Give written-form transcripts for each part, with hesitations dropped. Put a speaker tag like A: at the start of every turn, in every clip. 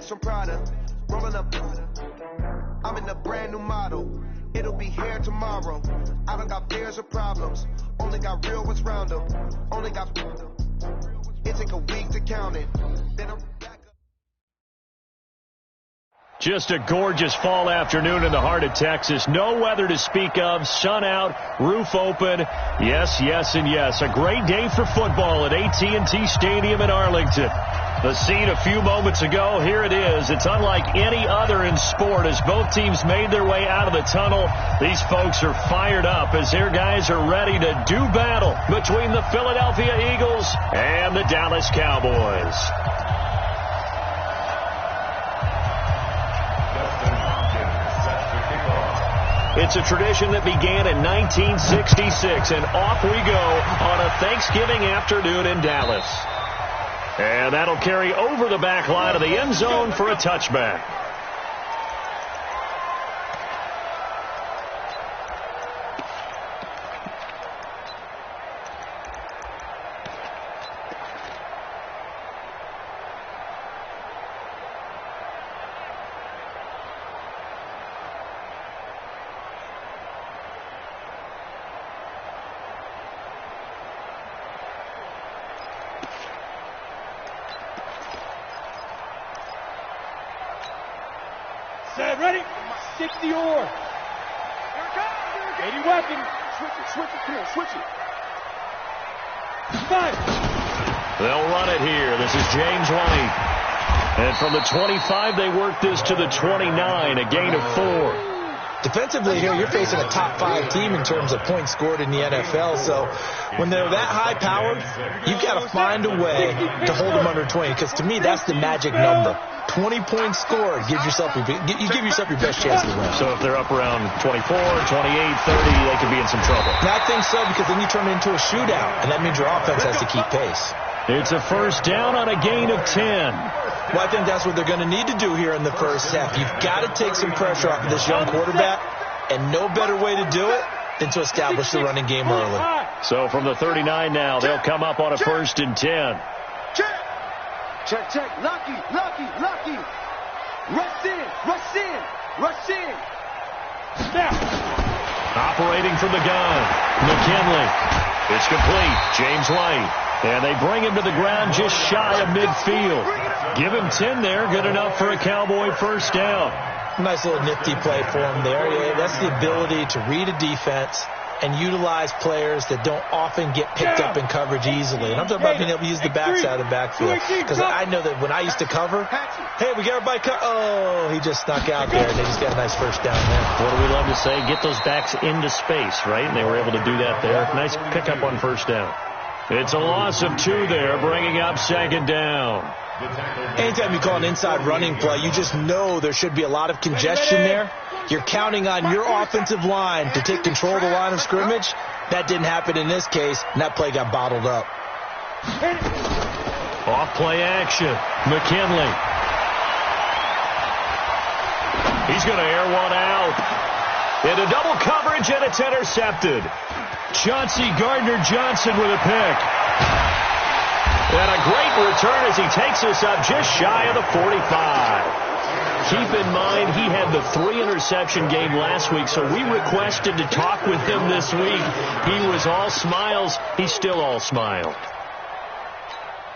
A: From Prada, rolling up. I'm in a brand new model. It'll be here tomorrow. I don't got fears or problems. Only got real ones round them. Only got. It take a week to count it. Then I'm back up.
B: Just a gorgeous fall afternoon in the heart of Texas. No weather to speak of. Sun out, roof open. Yes, yes, and yes. A great day for football at AT&T Stadium in Arlington. The scene a few moments ago, here it is. It's unlike any other in sport as both teams made their way out of the tunnel. These folks are fired up as their guys are ready to do battle between the Philadelphia Eagles and the Dallas Cowboys. It's a tradition that began in 1966, and off we go on a Thanksgiving afternoon in Dallas. And that'll carry over the back line of the end zone for a touchback.
C: Set, ready? 60 or. 80 weapon. Switch it, come on, switch it. Five.
B: They'll run it here. This is James White. And from the 25, they work this to the 29, a gain of 4.
D: Defensively here, you're facing a top 5 team in terms of points scored in the NFL. So when they're that high-powered, you've got to find a way to hold them under 20. Because to me, that's the magic number. 20 points scored. You give yourself your best chance to win.
B: So if they're up around 24, 28, 30, they could be in some trouble.
D: And I think so, because then you turn it into a shootout, and that means your offense has to keep pace.
B: It's a first down on a gain of 10.
D: Well, I think that's what they're going to need to do here in the first half. You've got to take some pressure off of this young quarterback, and no better way to do it than to establish the running game early.
B: So from the 39 now, they'll come up on a first and 10.
C: Check. Lucky. Rush in. Snap.
B: Operating from the gun, McKinley. It's complete. James White. And they bring him to the ground just shy of midfield. Give him 10 there. Good enough for a Cowboy first down.
D: Nice little nifty play for him there. Yeah, that's the ability to read a defense and utilize players that don't often get picked up in coverage easily. And I'm talking about being able to use the backside of the backfield. Because I know that when I used to cover, hey, we got everybody he just snuck out there, and they just got a nice first down there.
B: What do we love to say? Get those backs into space, right? And they were able to do that there. Nice pickup on first down. It's a loss of 2 there, bringing up second down.
D: Anytime you call an inside running play, you just know there should be a lot of congestion there. You're counting on your offensive line to take control of the line of scrimmage. That didn't happen in this case, and that play got bottled up.
B: Off play action. McKinley. He's going to air one out. Into double coverage, and it's intercepted. Chauncey Gardner-Johnson with a pick. And a great return as he takes us up just shy of the 45. Keep in mind, he had the 3-interception game last week, so we requested to talk with him this week. He was all smiles. He's still all smile.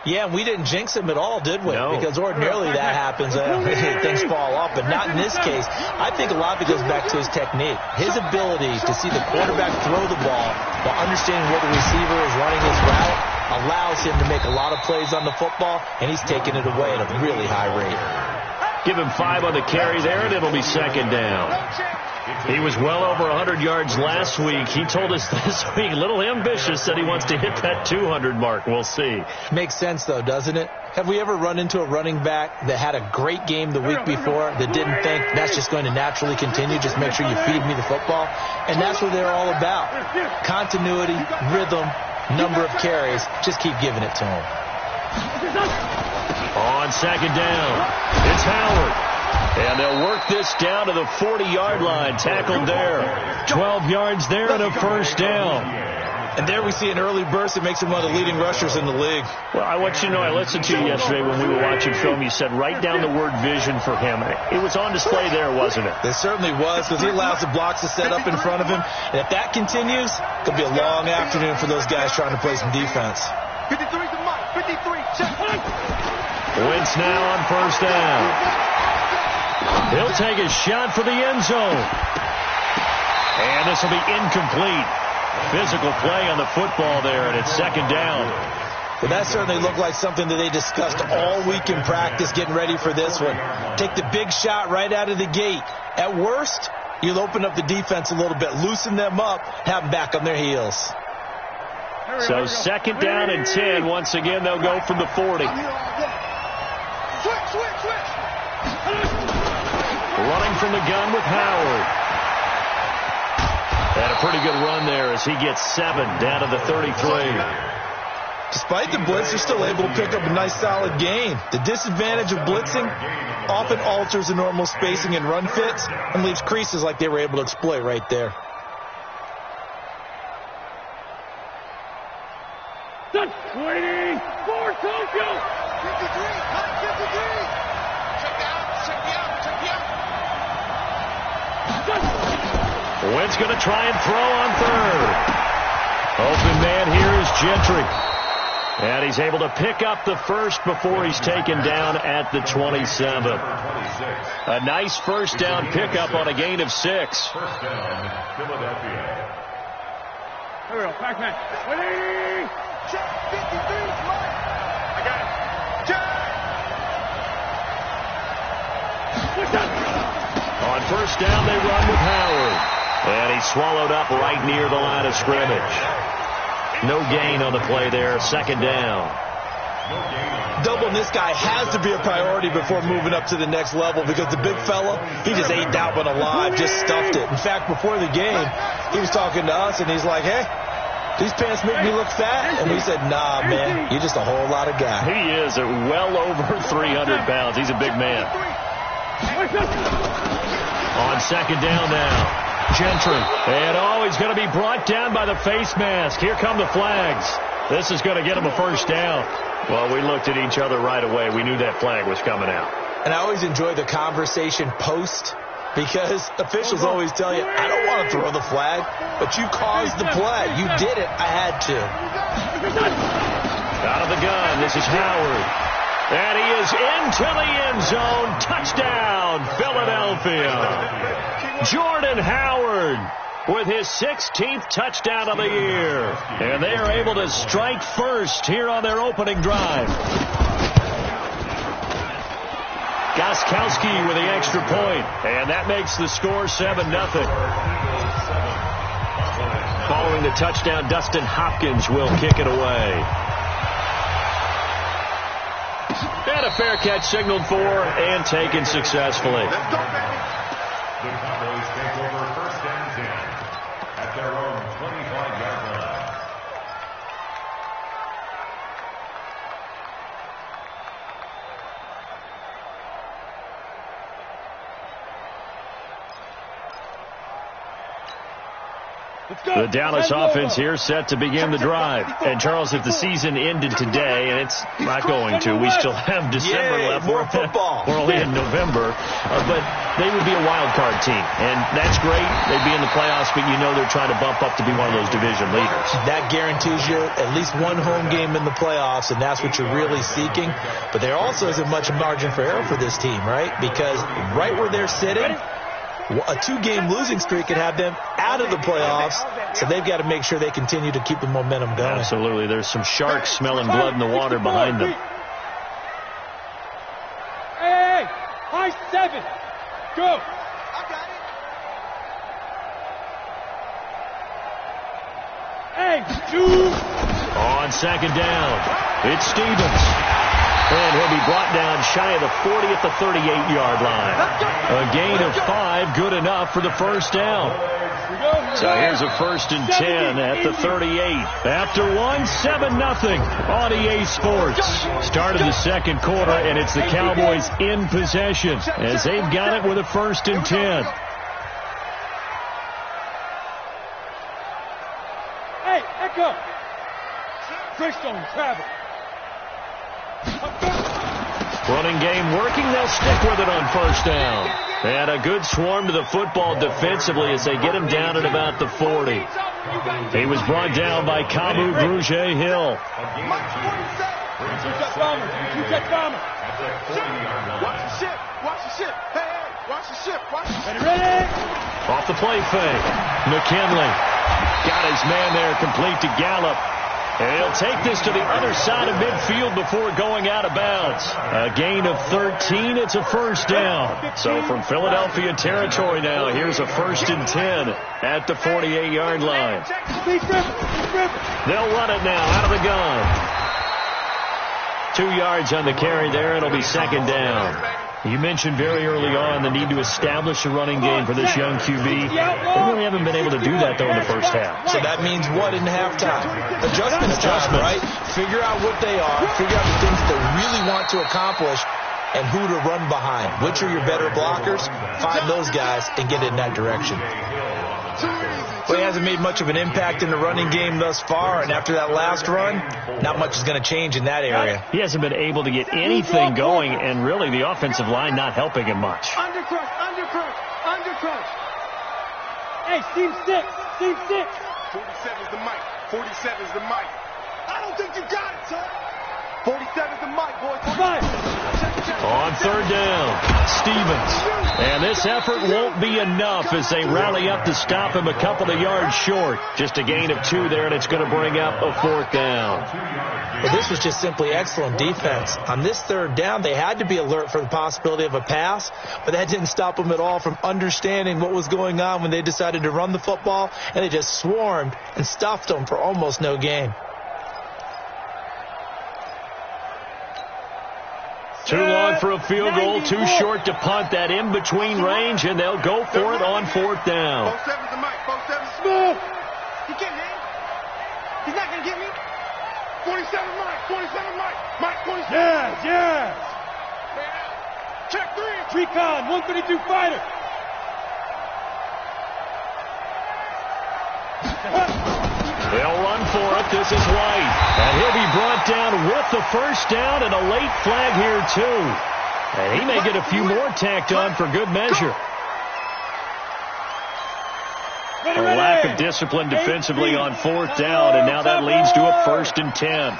D: Yeah, we didn't jinx him at all, did we?
B: No.
D: Because ordinarily that happens. Things fall off, but not in this case. I think a lot of it goes back to his technique. His ability to see the quarterback throw the ball while understanding where the receiver is running his route allows him to make a lot of plays on the football, and he's taking it away at a really high rate.
B: Give him 5 on the carry there, and it'll be second down. He was well over 100 yards last week. He told us this week, a little ambitious, said he wants to hit that 200 mark. We'll see.
D: Makes sense, though, doesn't it? Have we ever run into a running back that had a great game the week before that didn't think that's just going to naturally continue? Just make sure you feed me the football. And that's what they're all about. Continuity, rhythm, number of carries. Just keep giving it to him.
B: On second down, it's Howard. And they'll work this down to the 40-yard line. Tackled there. 12 yards there and a first down.
D: And there we see an early burst that makes him one of the leading rushers in the league.
B: Well, I want you to know, I listened to you yesterday when we were watching film. You said write down the word vision for him. It was on display there, wasn't it?
D: It certainly was, because he allows the blocks to set up in front of him. And if that continues, it could be a long afternoon for those guys trying to play some defense.
C: 53 to Mike. 53. Check.
B: Wentz now on first down. He'll take a shot for the end zone. And this will be incomplete. Physical play on the football there, and it's second down.
D: Well, that certainly looked like something that they discussed all week in practice getting ready for this one. Take the big shot right out of the gate. At worst, you'll open up the defense a little bit, loosen them up, have them back on their heels.
B: So second down and 10. Once again, they'll go from the 40.
C: Switch.
B: Running from the gun with Howard. And a pretty good run there as he gets 7 down to the 33.
D: Despite the blitz, they're still able to pick up a nice solid gain. The disadvantage of blitzing often alters the normal spacing and run fits and leaves creases like they were able to exploit right there.
C: Waiting for Tokyo. 53.
B: Wentz going to try and throw on third. Open man here is Gentry. And he's able to pick up the first before he's taken down at the 27. A nice first down pickup on a gain of 6.
E: First down, Philadelphia.
C: Here we go. Back man. Waiting. Check. 53. I got it.
B: On first down, they run with Howard. And he's swallowed up right near the line of scrimmage. No gain on the play there. Second down.
D: Doubling this guy has to be a priority before moving up to the next level, because the big fella, he just ate that one alive, just stuffed it. In fact, before the game, he was talking to us, and he's like, hey, these pants make me look fat. And we said, nah, man, you're just a whole lot of guy.
B: He is at well over 300 pounds. He's a big man. On second down now. Gentry. And he's going to be brought down by the face mask. Here come the flags. This is going to get him a first down. Well, we looked at each other right away. We knew that flag was coming out.
D: And I always enjoy the conversation post, because officials always tell you, I don't want to throw the flag, but you caused the play. You did it. I had to.
B: Out of the gun. This is Howard. And he is into the end zone. Touchdown, Philadelphia. Jordan Howard with his 16th touchdown of the year. And they are able to strike first here on their opening drive. Gostkowski with the extra point. And that makes the score 7-0. Following the touchdown, Dustin Hopkins will kick it away. And a fair catch signaled for and taken successfully.
E: The Cowboys take over first and 10 at their own 25-yard line.
C: The
B: The Dallas offense here set to begin the drive. And, Charles, if the season ended today, and it's not going to, we still have December left.
D: More football.
B: We're only in November. But they would be a wild card team. And that's great. They'd be in the playoffs, but you know they're trying to bump up to be one of those division leaders.
D: That guarantees you at least one home game in the playoffs, and that's what you're really seeking. But there also isn't much margin for error for this team, right? Because right where they're sitting, a 2-game losing streak could have them out of the playoffs, so they've got to make sure they continue to keep the momentum going.
B: Absolutely. There's some sharks smelling blood in the water behind them.
C: Hey, high 7. Go. Hey, 2.
B: On second down, it's Stevens. And he'll be brought down shy of the 40 at the 38-yard line. A gain of 5, good enough for the first down. So here's a 1st and 10 at the 38. After 7-0 on EA Sports. Start of the second quarter, and it's the Cowboys in possession as they've got it with a 1st and 10.
C: Hey, Echo. Christone, travel.
B: Running game working. They'll stick with it on 1st down. And a good swarm to the football defensively as they get him down at about the 40. He was brought down by Kamu Grugier-Hill.
C: Watch the ship. Watch the ship. Hey, watch the ship. Watch the ship. Ready?
B: Off the play fake. McKinley got his man there complete to Gallup. And he'll take this to the other side of midfield before going out of bounds. A gain of 13. It's a 1st down. So from Philadelphia territory now, here's a 1st and 10 at the 48-yard line. They'll run it now out of the gun. 2 yards on the carry there. It'll be 2nd down. You mentioned very early on the need to establish a running game for this young QB. They really haven't been able to do that, though, in the first half.
D: So that means what in halftime? Adjustment, right? Figure out what they are. Figure out the things that they really want to accomplish and who to run behind. Which are your better blockers? Find those guys and get in that direction. Well, he hasn't made much of an impact in the running game thus far, and after that last run, not much is going to change in that area.
B: He hasn't been able to get anything going, and really the offensive line not helping him much.
C: Under crunch. Hey, Steve 6. 47 is the mic. 47 is the mic. I don't think you got it, son. 47 is the mic, boys.
B: On 3rd down, Stevens. And this effort won't be enough as they rally up to stop him a couple of yards short. Just a gain of 2 there, and it's going to bring up a 4th down.
D: Well, this was just simply excellent defense. On this 3rd down, they had to be alert for the possibility of a pass, but that didn't stop them at all from understanding what was going on when they decided to run the football, and they just swarmed and stuffed them for almost no gain.
B: Too long for a field goal, too short to punt. That in-between range, and they'll go for it on 4th down.
C: 47's the mic. 47's smooth. He can't hit. He's not going to get me. 47 mic. 47 mic. Mike 47. Yeah. Check 3. Recon, 132 fighter.
B: They'll run for it. This is White. And he'll be brought down with the 1st down and a late flag here, too. And he may get a few more tacked on for good measure. A lack of discipline defensively on 4th down, and now that leads to a 1st and 10.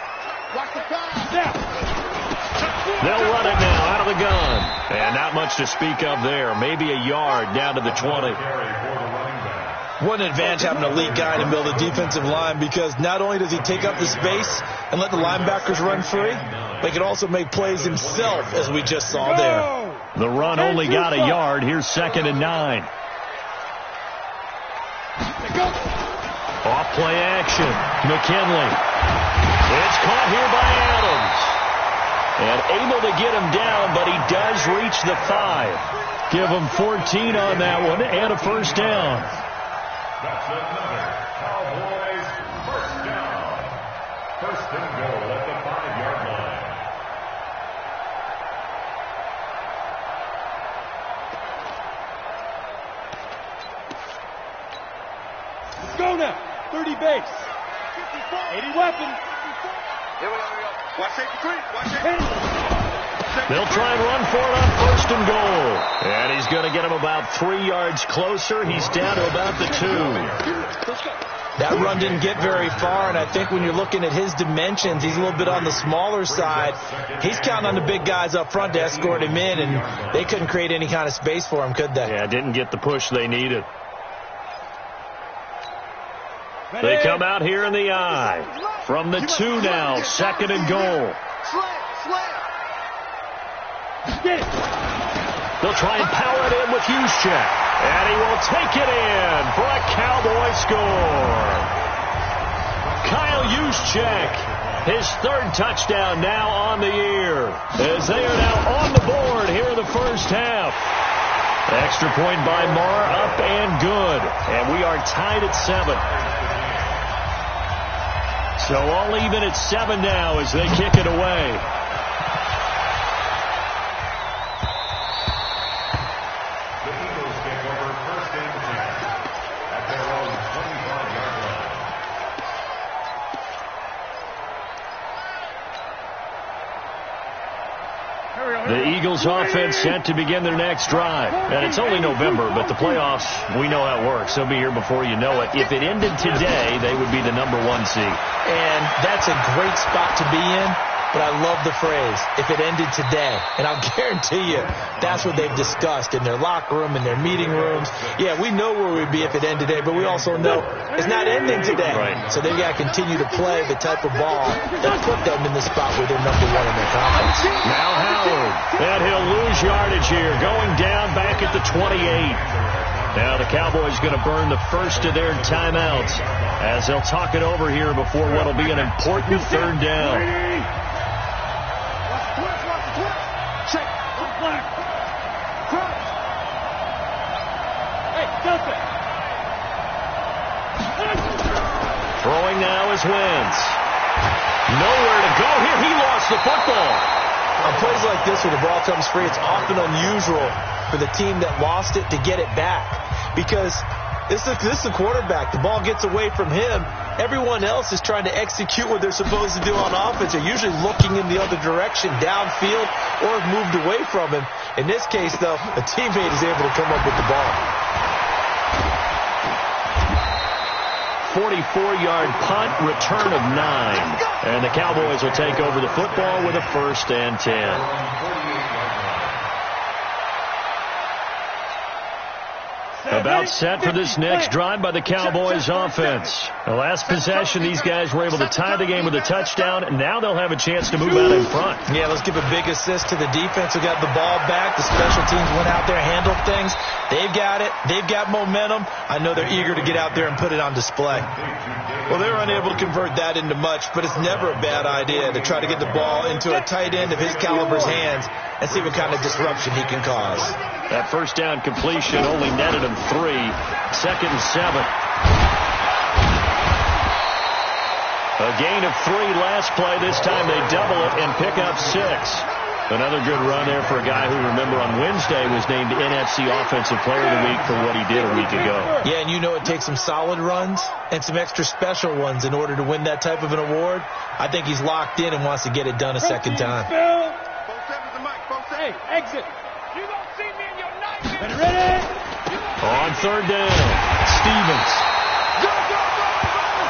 B: They'll run it now out of the gun. And not much to speak of there. Maybe a yard down to the 20.
D: What an advantage having an elite guy in the middle of the defensive line, because not only does he take up the space and let the linebackers run free, but he can also make plays himself, as we just saw there.
B: The run only got a yard. Here's 2nd and 9. Off play action. McKinley. It's caught here by Adams. And able to get him down, but he does reach the 5. Give him 14 on that one and a 1st down.
E: That's another Cowboys 1st down. 1st and goal at the 5-yard line.
C: Let's go now. 30 base. 80 weapon.
A: Here we go. Watch safety three. Watch safety.
B: They'll try and run for it on 1st and goal. And he's going to get him about 3 yards closer. He's down to about the 2.
D: That run didn't get very far, and I think when you're looking at his dimensions, he's a little bit on the smaller side. He's counting on the big guys up front to escort him in, and they couldn't create any kind of space for him, could they?
B: Yeah, didn't get the push they needed. They come out here in the eye. From the 2 now, 2nd and goal. They'll try and power it in with Juszczyk. And he will take it in for a Cowboy score. Kyle Juszczyk, his 3rd touchdown now on the year, as they are now on the board here in the first half. Extra point by Marr, up and good. And we are tied at 7. So all even at 7 now as they kick it away. The Eagles offense set to begin their next drive. And it's only November, but the playoffs, we know how it works. They'll be here before you know it. If it ended today, they would be the number 1 seed.
D: And that's a great spot to be in. But I love the phrase, if it ended today. And I'll guarantee you, that's what they've discussed in their locker room, in their meeting rooms. Yeah, we know where we'd be if it ended today, but we also know it's not ending today.
B: Right.
D: So they've got to continue to play the type of ball that put them in the spot where they're number 1 in their conference.
B: Now Howard, and he'll lose yardage here, going down back at the 28. Now the Cowboys going to burn the first of their timeouts as they'll talk it over here before what will be an important 3rd down. Throwing now is Wentz. Nowhere to go here. He lost the football.
D: On plays like this where the ball comes free, it's often unusual for the team that lost it to get it back. Because this is the quarterback. The ball gets away from him. Everyone else is trying to execute what they're supposed to do on offense. They're usually looking in the other direction, downfield, or have moved away from him. In this case, though, a teammate is able to come up with the ball.
B: 44-yard punt, return of 9. And the Cowboys will take over the football with a 1st and 10. About set for this next drive by the Cowboys offense. The last possession, these guys were able to tie the game with a touchdown, and now they'll have a chance to move out in front.
D: Yeah, let's give a big assist to the defense who got the ball back. The special teams went out there, handled things. They've got it. They've got momentum. I know they're eager to get out there and put it on display. Well, they were unable to convert that into much, but it's never a bad idea to try to get the ball into a tight end of his caliber's hands and see what kind of disruption he can cause.
B: That 1st down completion only netted him 3. 2nd and 7. A gain of 3 last play. This time they double it and pick up 6. Another good run there for a guy who, remember, on Wednesday was named NFC Offensive Player of the Week for what he did a week ago.
D: Yeah, and you know it takes some solid runs and some extra special ones in order to win that type of an award. I think he's locked in and wants to get it done a second time.
C: Hey, exit. You don't see me in your nightmare. Ready?
B: On 3rd down, Stevens.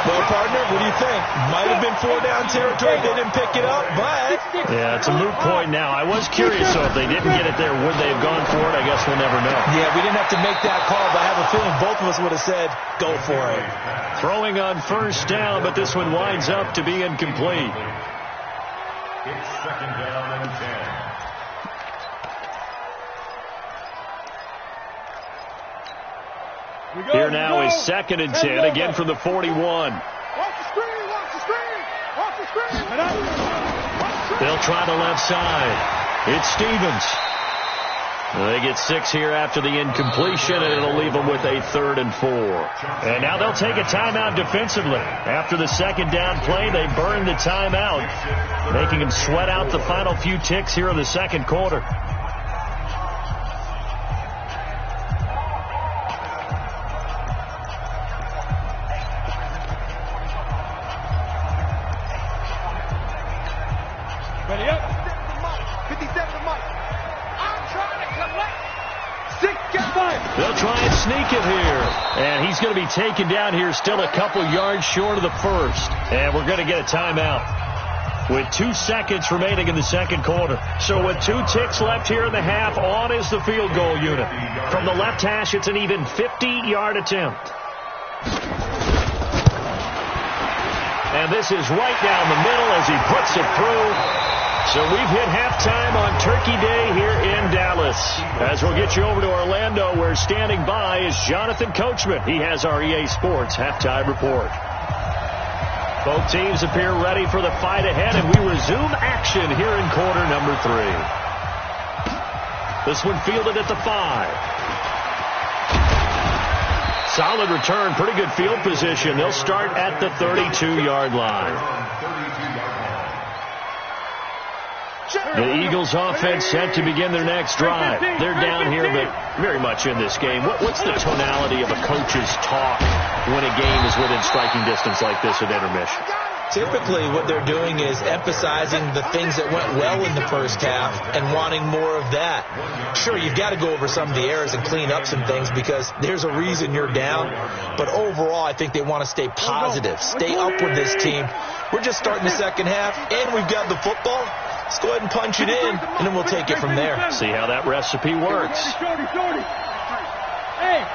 D: Well, partner, what do you think? Might have been 4-down territory. They didn't pick it up, but...
B: Yeah, it's a moot point now. I was curious, so if they didn't get it there, would they have gone for it? I guess we'll never know.
D: Yeah, we didn't have to make that call, but I have a feeling both of us would have said, go for it.
B: Throwing on 1st down, but this one winds up to be incomplete.
E: It's 2nd down and 10.
B: Here now is 2nd and 10, again from the 41.
C: Watch the screen, watch the screen, watch the screen.
B: They'll try the left side. It's Stevens. They get 6 here after the incompletion, and it'll leave them with a 3rd and 4. And now they'll take a timeout defensively. After the 2nd down play, they burn the timeout, making them sweat out the final few ticks here in the 2nd quarter. They'll try and sneak it here. And he's going to be taken down here still a couple yards short of the first. And we're going to get a timeout with 2 seconds remaining in the second quarter. So with 2 ticks left here in the half, on is the field goal unit. From the left hash, it's an even 50-yard attempt. And this is right down the middle as he puts it through. So we've hit halftime on Turkey Day here in Dallas. As we'll get you over to Orlando, where standing by is Jonathan Coachman. He has our EA Sports halftime report. Both teams appear ready for the fight ahead, and we resume action here in quarter number 3. This one fielded at the 5. Solid return, pretty good field position. They'll start at the 32-yard line. The Eagles offense set to begin their next drive. They're down here, but very much in this game. What's the tonality of a coach's talk when a game is within striking distance like this at intermission?
D: Typically, what they're doing is emphasizing the things that went well in the first half and wanting more of that. Sure, you've got to go over some of the errors and clean up some things because there's a reason you're down. But overall, I think they want to stay positive, stay up with this team. We're just starting the second half, and we've got the football. Let's go ahead and punch it in, and then we'll take it from there.
B: See how that recipe works.
C: Hey,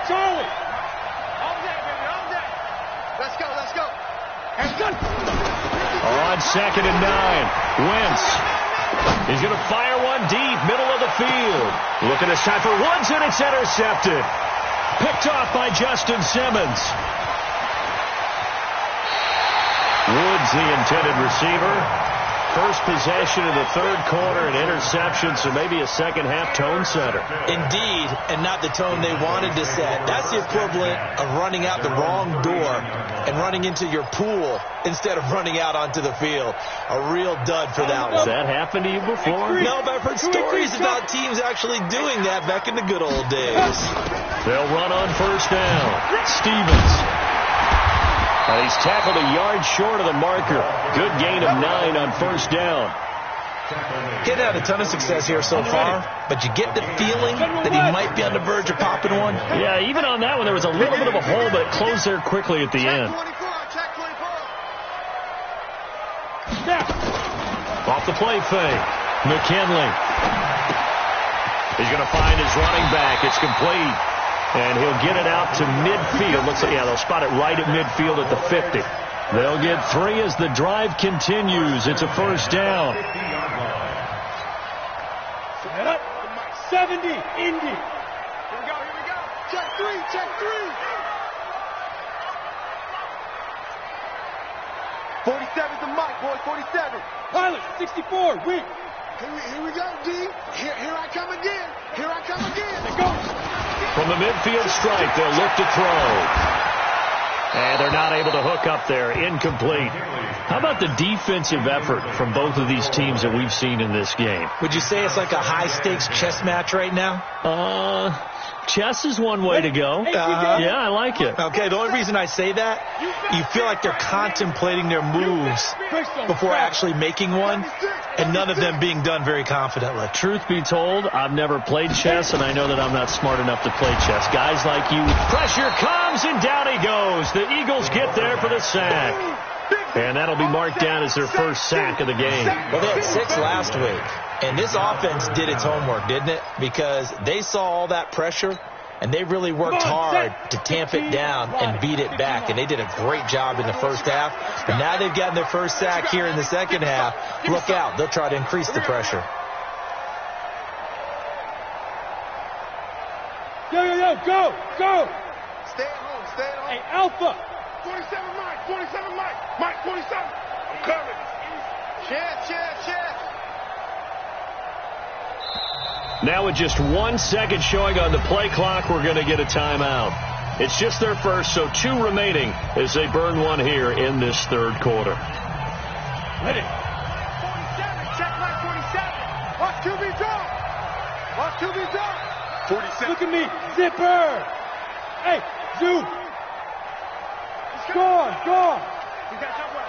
C: Charlie. All day, baby, all day. Let's go, let's go.
B: On 2nd and 9, Wentz. He's going to fire one deep, middle of the field. Looking this time for Woods, and it's intercepted. Picked off by Justin Simmons. Woods, the intended receiver. First possession of the third quarter, an interception, so maybe a second-half tone setter.
D: Indeed, and not the tone they wanted to set. That's the equivalent of running out the wrong door and running into your pool instead of running out onto the field. A real dud for that one.
B: Has that happened to you before?
D: No, but I've heard stories about teams actually doing that back in the good old days.
B: They'll run on first down. Stevens. And he's tackled a yard short of the marker. Good gain of 9 on first down.
D: He's had a ton of success here so far, but you get the feeling that he might be on the verge of popping one.
B: Yeah, even on that one, there was a little bit of a hole, but it closed there quickly at the end. Off the play fake. McKinley. He's going to find his running back. It's complete. And he'll get it out to midfield. Looks like, yeah, they'll spot it right at midfield at the 50. They'll get 3 as the drive continues. It's a first down.
C: Set up. 70. Indy. Here we go, here we go. Check 3, check 3. 47's the mic, boy, 47. Pilot, 64, weak. Here we go, D. Here I come again. Here I come again. Let's go.
B: From the midfield strike, they'll look to throw. And they're not able to hook up there. Incomplete. How about the defensive effort from both of these teams that we've seen in this game?
D: Would you say it's like a high-stakes chess match right now?
B: Chess is one way to go. Yeah, I like it.
D: Okay, the only reason I say that, you feel like they're contemplating their moves before actually making one, and none of them being done very confidently.
B: Truth be told, I've never played chess, and I know that I'm not smart enough to play chess. Guys like you, pressure comes, and down he goes. The Eagles get there for the sack. And that'll be marked down as their first sack of the game.
D: Well, they had 6 last week. And this offense did its homework, didn't it? Because they saw all that pressure, and they really worked hard to tamp it down and beat it back. And they did a great job in the first half. But now they've gotten their first sack here in the second half. Look out. They'll try to increase the pressure.
C: Yo, go, go.
A: Stay at home, stay at home.
C: Hey, Alpha. 47 Mike, 47 Mike. Mike, 47. I'm coming. Chance.
B: Now with just 1 second showing on the play clock, we're going to get a timeout. It's just their first, so 2 remaining as they burn one here in this third quarter.
C: Ready. 47, check Mike 47. Watch QB drop. Watch QB drop. 47. Look at me, zipper. Hey, Zoo. Gone. You got double up.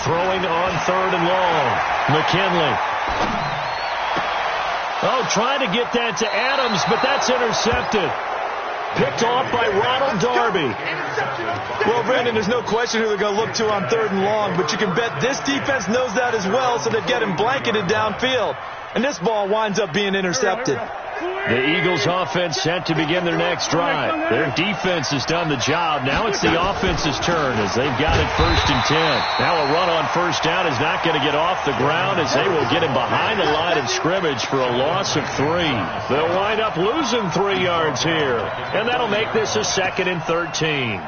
B: throwing on 3rd and long. McKinley. Oh, trying to get that to Adams, but that's intercepted. Picked off by Ronald Darby.
D: Well, Brandon, there's no question who they're going to look to on 3rd and long, but you can bet this defense knows that as well, so they've got him blanketed downfield. And this ball winds up being intercepted.
B: The Eagles offense set to begin their next drive. Their defense has done the job. Now it's the offense's turn as they've got it 1st and 10. Now a run on 1st down is not going to get off the ground as they will get him behind the line of scrimmage for a loss of 3. They'll wind up losing 3 yards here. And that'll make this a 2nd and 13.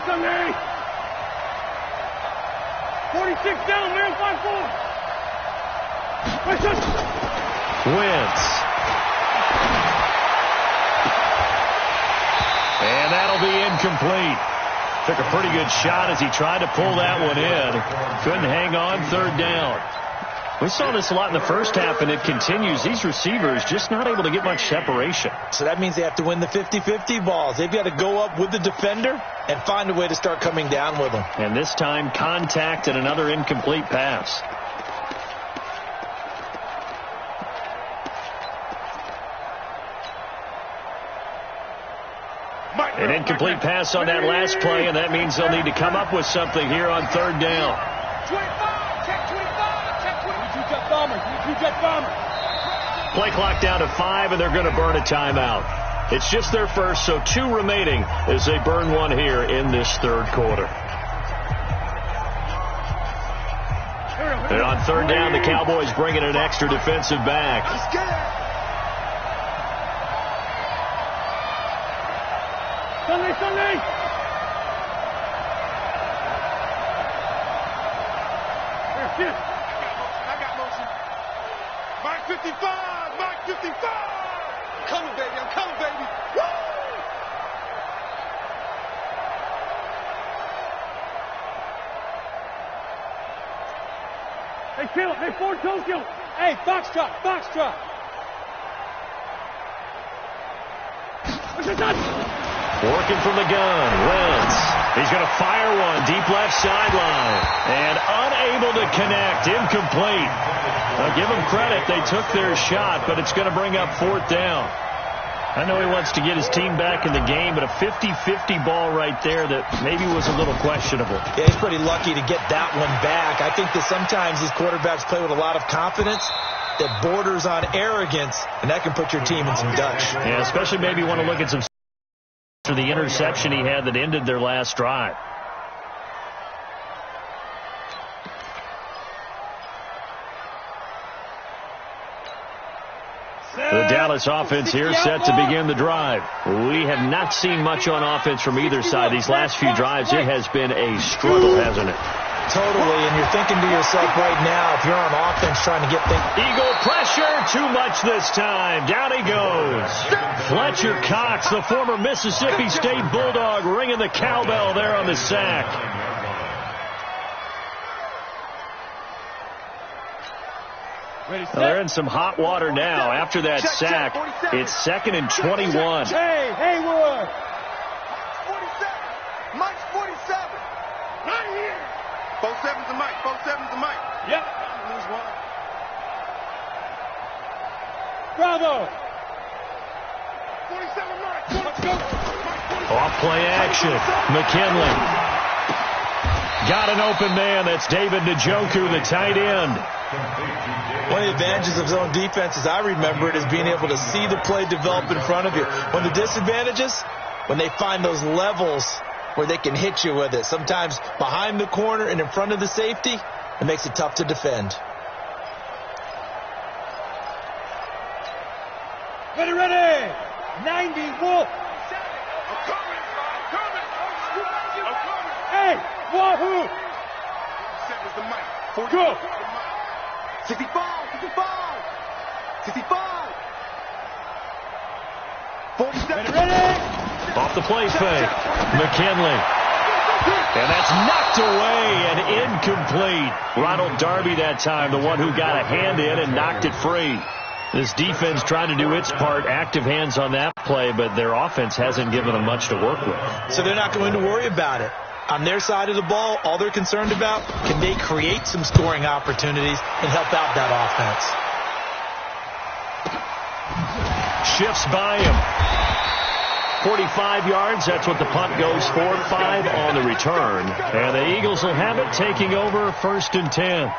C: Sunday. 46 down, man, 5-4.
B: Wentz. And that'll be incomplete. Took a pretty good shot as he tried to pull that one in. Couldn't hang on 3rd down. We saw this a lot in the first half, and it continues. These receivers just not able to get much separation.
D: So that means they have to win the 50-50 balls. They've got to go up with the defender and find a way to start coming down with them.
B: And this time, contact and another incomplete pass. An incomplete pass on that last play, and that means they'll need to come up with something here on 3rd down.
C: 25, check 25, check 22 jet bomber, 22 jet bomber.
B: Play clock down to 5, and they're going to burn a timeout. It's just their first, so 2 remaining as they burn one here in this 3rd quarter. And on 3rd down, the Cowboys bring in an extra defensive back.
C: Sunday. I got motion. Mike 55, Mike 55. I'm coming, baby. Woo! Hey, kill. Hey, Ford, don't kill. Hey, Foxtrot.
B: Working from the gun, Wentz. He's going to fire one deep left sideline. And unable to connect, incomplete. Now give them credit, they took their shot, but it's going to bring up 4th down. I know he wants to get his team back in the game, but a 50-50 ball right there that maybe was a little questionable.
D: Yeah, he's pretty lucky to get that one back. I think that sometimes these quarterbacks play with a lot of confidence that borders on arrogance, and that can put your team in some Dutch.
B: Yeah, especially maybe want to look at some for the interception he had that ended their last drive. The Dallas offense here set to begin the drive. We have not seen much on offense from either side. These last few drives, it has been a struggle, hasn't it?
D: Totally, and you're thinking to yourself right now, if you're on offense trying to get things...
B: Eagle pressure, too much this time. Down he goes. Fletcher Cox, the former Mississippi State Bulldog, ringing the cowbell there on the sack. Well, they're in some hot water now. After that sack, it's 2nd and 21.
C: Hey, Haywood. Mike's 47. Right here. 47's the Mike. 47's the Mike. Yep. Lose one. Bravo. 47 Mike. Let's go.
B: Off play action. McKinley. Got an open man. That's David Njoku, the tight end.
D: One of the advantages of zone defense, as I remember it, is being able to see the play develop in front of you. One of the disadvantages, when they find those levels where they can hit you with it. Sometimes behind the corner and in front of the safety, it makes it tough to defend.
C: Ready. 90, Wolf. I'm coming. Hey, Wahoo. 47's the mic. Go. 65. 47. Ready.
B: Off the play fake. McKinley. And that's knocked away and incomplete. Ronald Darby that time, the one who got a hand in and knocked it free. This defense trying to do its part, active hands on that play, but their offense hasn't given them much to work with.
D: So they're not going to worry about it. On their side of the ball, all they're concerned about, can they create some scoring opportunities and help out that offense?
B: Shifts by him. 45 yards, that's what the punt goes for. 5 on the return. And the Eagles will have it, taking over 1st and 10.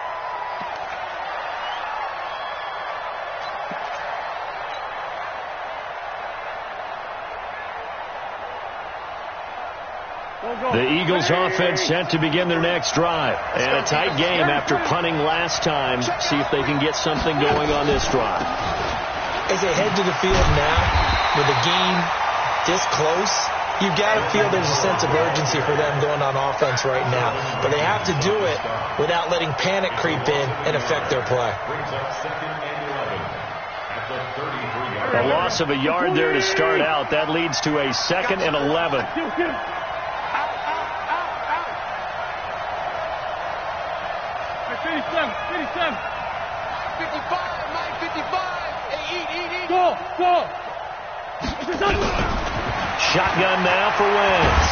B: The Eagles offense set to begin their next drive. And a tight game after punting last time. See if they can get something going on this drive.
D: As they head to the field now, with the game this close, you've got to feel there's a sense of urgency for them going on offense right now. But they have to do it without letting panic creep in and affect their play.
B: A loss of a yard there to start out. That leads to a 2nd and 11.
C: 57. 55, Mike, 55. Hey, eat. Go.
B: Shotgun now for Wentz.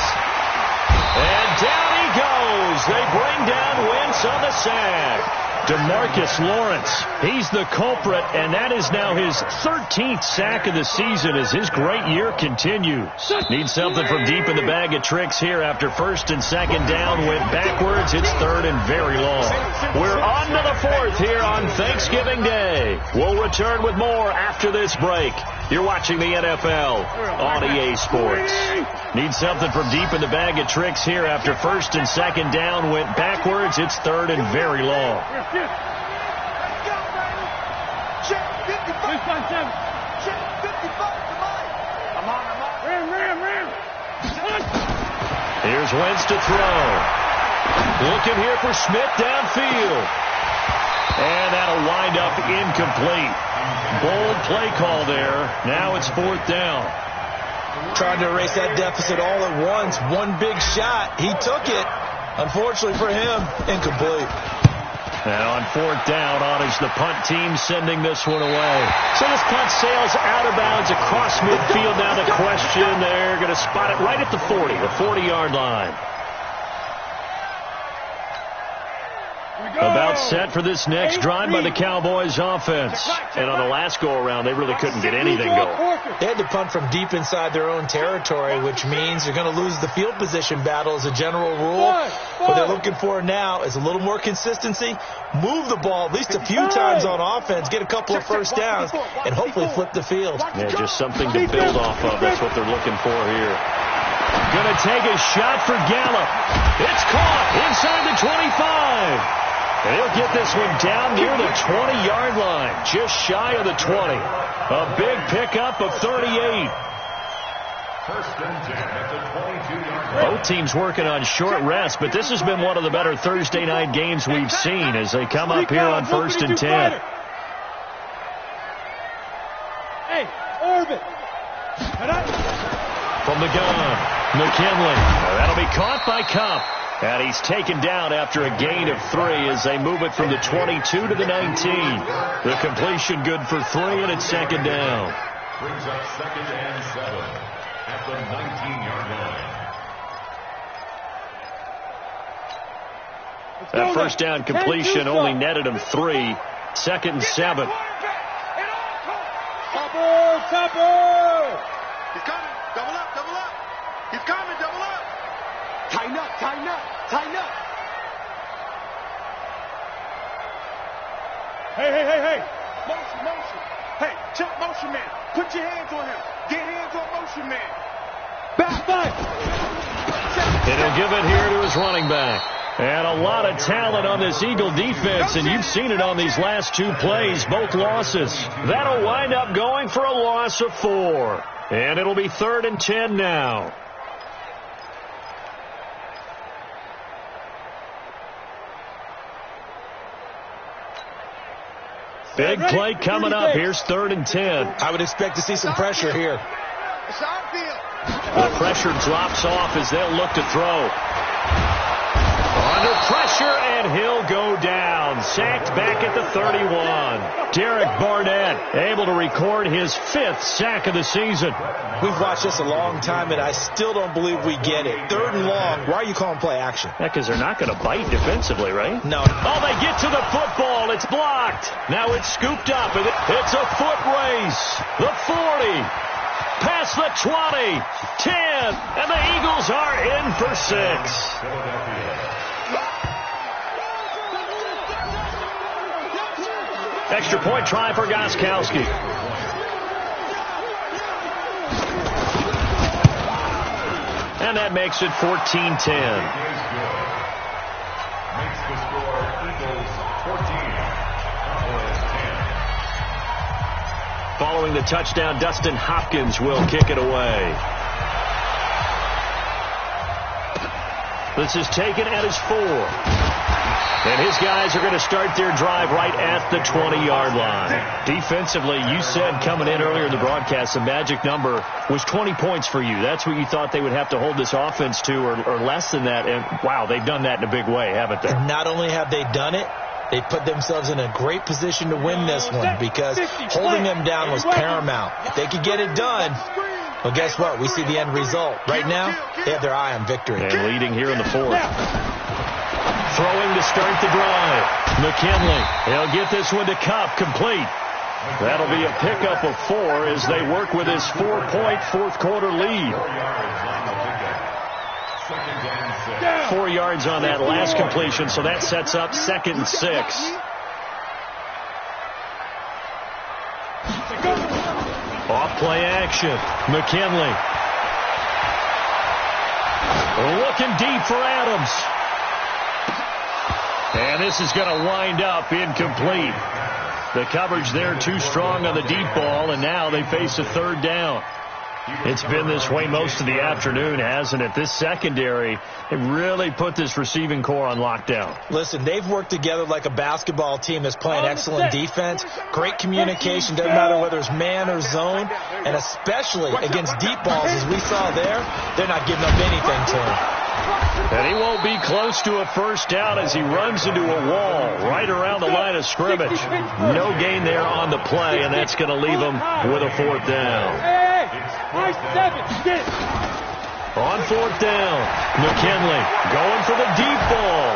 B: And down he goes. They bring down Wentz on the sack. DeMarcus Lawrence, he's the culprit, and that is now his 13th sack of the season as his great year continues. Needs something from deep in the bag of tricks here after 1st and 2nd down. Went backwards. It's 3rd and very long. We're on to the 4th here on Thanksgiving Day. We'll return with more after this break. You're watching the NFL on EA Sports. Needs something from deep in the bag of tricks here after 1st and 2nd down. Went backwards. It's 3rd and very long.
C: Let's go, baby. Check 55. Check 55 tonight. I'm on. Ram.
B: Here's Wentz to throw. Looking here for Smith downfield. And that'll wind up incomplete. Bold play call there. Now it's 4th down.
D: Trying to erase that deficit all at once. One big shot. He took it. Unfortunately for him, incomplete.
B: And on 4th down, on is the punt team sending this one away. So this punt sails out of bounds across midfield. Now the question, they're going to spot it right at the 40, the 40-yard line. About set for this next drive by the Cowboys offense. And on the last go-around, they really couldn't get anything going.
D: They had to punt from deep inside their own territory, which means they're going to lose the field position battle as a general rule. What they're looking for now is a little more consistency, move the ball at least a few times on offense, get a couple of first downs, and hopefully flip the field.
B: Yeah, just something to build off of. That's what they're looking for here. Going to take a shot for Gallup. It's caught inside the 25. And he'll get this one down near the 20-yard line, just shy of the 20. A big pickup of 38.
E: 1st and 10 at the 22-yard line.
B: Both teams working on short rest, but this has been one of the better Thursday night games we've seen as they come up here on 1st and 10.
C: Hey, Orbit.
B: From the gun, McKinley. That'll be caught by Kupp. And he's taken down after a gain of 3 as they move it from the 22 to the 19. The completion good for 3, and it's 2nd down.
E: Brings up 2nd and 7 at the 19-yard line.
B: That first down completion only netted him 3. 2nd and 7.
C: Topper! He's coming. Double up. He's coming. Double up. Tighten up. Hey. Motion. Hey, check motion man. Put your hands on him. Get hands on motion man. Back fight.
B: And he'll give it here to his running back. And a lot of talent on this Eagle defense, and you've seen it on these last 2 plays, both losses. That'll wind up going for a loss of 4. And it'll be 3rd and 10 now. Big play coming up. Here's 3rd and 10.
D: I would expect to see some pressure here.
C: It's our field.
B: The pressure drops off as they'll look to throw. Under pressure, and he'll go down. Sacked back at the 31. Derek Barnett able to record his 5th sack of the season.
D: We've watched this a long time, and I still don't believe we get it. 3rd and long. Why are you calling play action?
B: Yeah, because they're not going to bite defensively, right?
D: No.
B: Oh, they get to the football. It's blocked. Now it's scooped up, and it's a foot race. The 40. Past the 20. 10. And the Eagles are in for 6. Extra point try for Gostkowski. And that makes it 14-10.
E: Makes the score Eagles 14, Cowboys 10.
B: Following the touchdown, Dustin Hopkins will kick it away. This is taken at his 4. And his guys are going to start their drive right at the 20-yard line. Defensively, you said coming in earlier in the broadcast, the magic number was 20 points for you. That's what you thought they would have to hold this offense to, or less than that. And, wow, they've done that in a big way, haven't they?
D: And not only have they done it, they put themselves in a great position to win this one because holding them down was paramount. If they could get it done, well, guess what? We see the end result. Right now, they have their eye on victory.
B: And leading here in the 4th. Throwing to start the drive. McKinley. He'll get this one to Kupp, complete. That'll be a pickup of 4 as they work with his 4-point 4th quarter lead. 4 yards on that last completion, so that sets up 2nd and 6. Off play action. McKinley. Looking deep for Adams. And this is going to wind up incomplete. The coverage there too strong on the deep ball, and now they face a 3rd down. It's been this way most of the afternoon, hasn't it? This secondary, it really put this receiving core on lockdown.
D: Listen, they've worked together like a basketball team that's playing excellent defense. Great communication, doesn't matter whether it's man or zone. And especially against deep balls, as we saw there, they're not giving up anything to him.
B: And he won't be close to a 1st down as he runs into a wall right around the line of scrimmage. No gain there on the play, and that's going to leave him with a 4th down. On 4th down, McKinley going for the deep ball.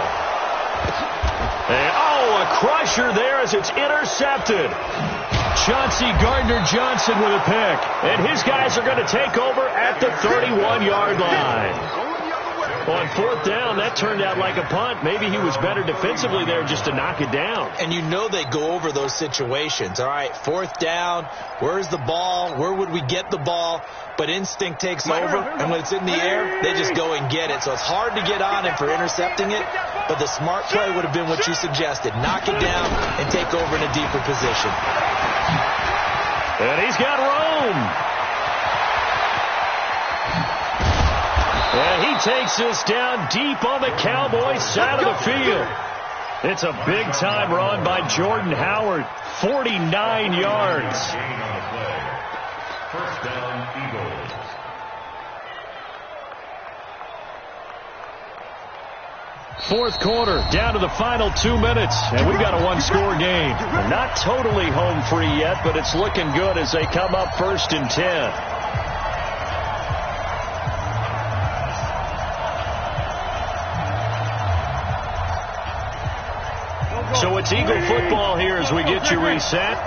B: And, a crusher there as it's intercepted. Chauncey Gardner-Johnson with a pick. And his guys are going to take over at the 31-yard line. On 4th down, that turned out like a punt. Maybe he was better defensively there just to knock it down.
D: And you know they go over those situations. All right, 4th down, where's the ball? Where would we get the ball? But instinct takes over, and when it's in the air, they just go and get it. So it's hard to get on him for intercepting it, but the smart play would have been what you suggested. Knock it down and take over in a deeper position.
B: And he's got Rome. And he takes this down deep on the Cowboys side of the field. It's a big-time run by Jordan Howard. 49 yards.
E: 1st down, Eagles.
B: Fourth quarter, down to the final 2 minutes, and we've got a 1-score game. Not totally home free yet, but it's looking good as they come up 1st and 10. So it's Eagle football here as we get you reset.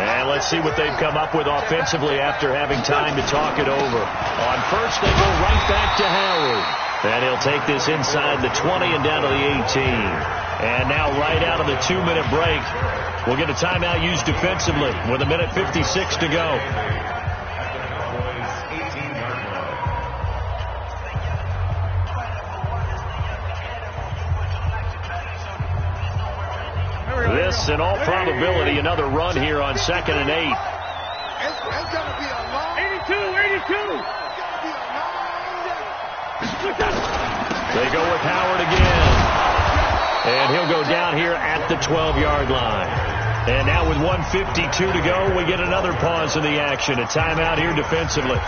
B: And let's see what they've come up with offensively after having time to talk it over. On 1st, they go right back to Howard. And he'll take this inside the 20 and down to the 18. And now right out of the 2-minute break, we'll get a timeout used defensively with 1:56 to go. This, in all probability, another run here on 2nd and 8.
C: It's going to be a long 82.
B: They go with Howard again. And he'll go down here at the 12-yard line. And now with 1:52 to go, we get another pause in the action. A timeout here defensively.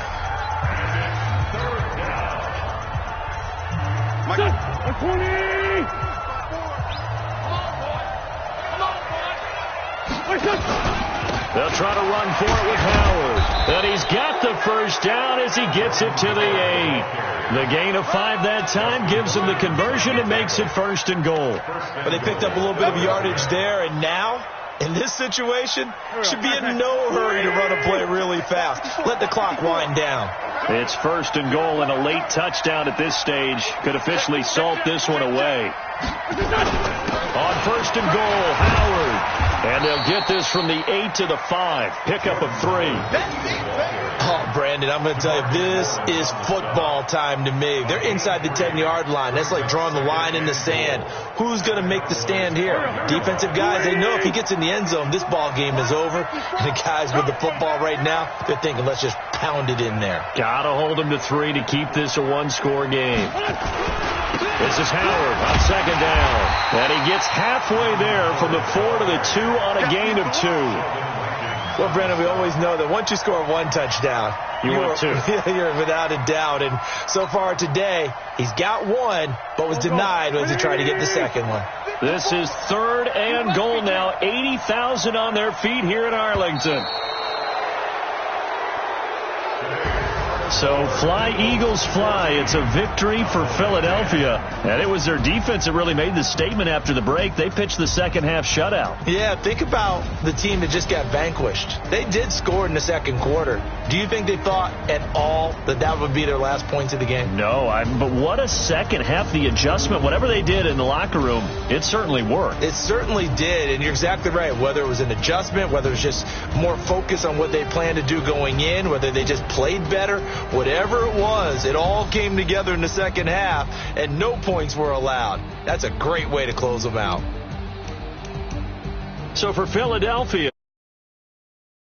B: They'll try to run for it with Howard. And he's got the first down as he gets it to the 8. The gain of 5 that time gives him the conversion and makes it 1st and goal.
D: But they picked up a little bit of yardage there, and now, in this situation, should be in no hurry to run a play really fast. Let the clock wind down.
B: It's 1st and goal, and a late touchdown at this stage could officially salt this one away. On 1st and goal, Howard. And they'll get this from the 8 to the 5. Pickup of 3.
D: Oh, Brandon, I'm going to tell you, this is football time to me. They're inside the 10-yard line. That's like drawing the line in the sand. Who's going to make the stand here? Defensive guys, they know if he gets in the end zone, this ball game is over. And the guys with the football right now, they're thinking, let's just pound it in there.
B: Got to hold him to 3 to keep this a one-score game. This is Howard on 2nd down. And he gets halfway there from the 4 to the 2 on a gain of 2.
D: Well, Brandon, we always know that once you score 1 touchdown,
B: you're 2.
D: You're without a doubt. And so far today, he's got 1, but was denied as he tried to get the second one.
B: This is 3rd and goal now. 80,000 on their feet here in Arlington. So fly, Eagles, fly. It's a victory for Philadelphia. And it was their defense that really made the statement after the break. They pitched the second half shutout.
D: Yeah, think about the team that just got vanquished. They did score in the second quarter. Do you think they thought at all that that would be their last points of the game?
B: No, but what a second half. The adjustment, whatever they did in the locker room, it certainly worked.
D: It certainly did, and you're exactly right. Whether it was an adjustment, whether it was just more focus on what they planned to do going in, whether they just played better, whatever it was, it all came together in the second half, and no points were allowed. That's a great way to close them out.
B: So for Philadelphia,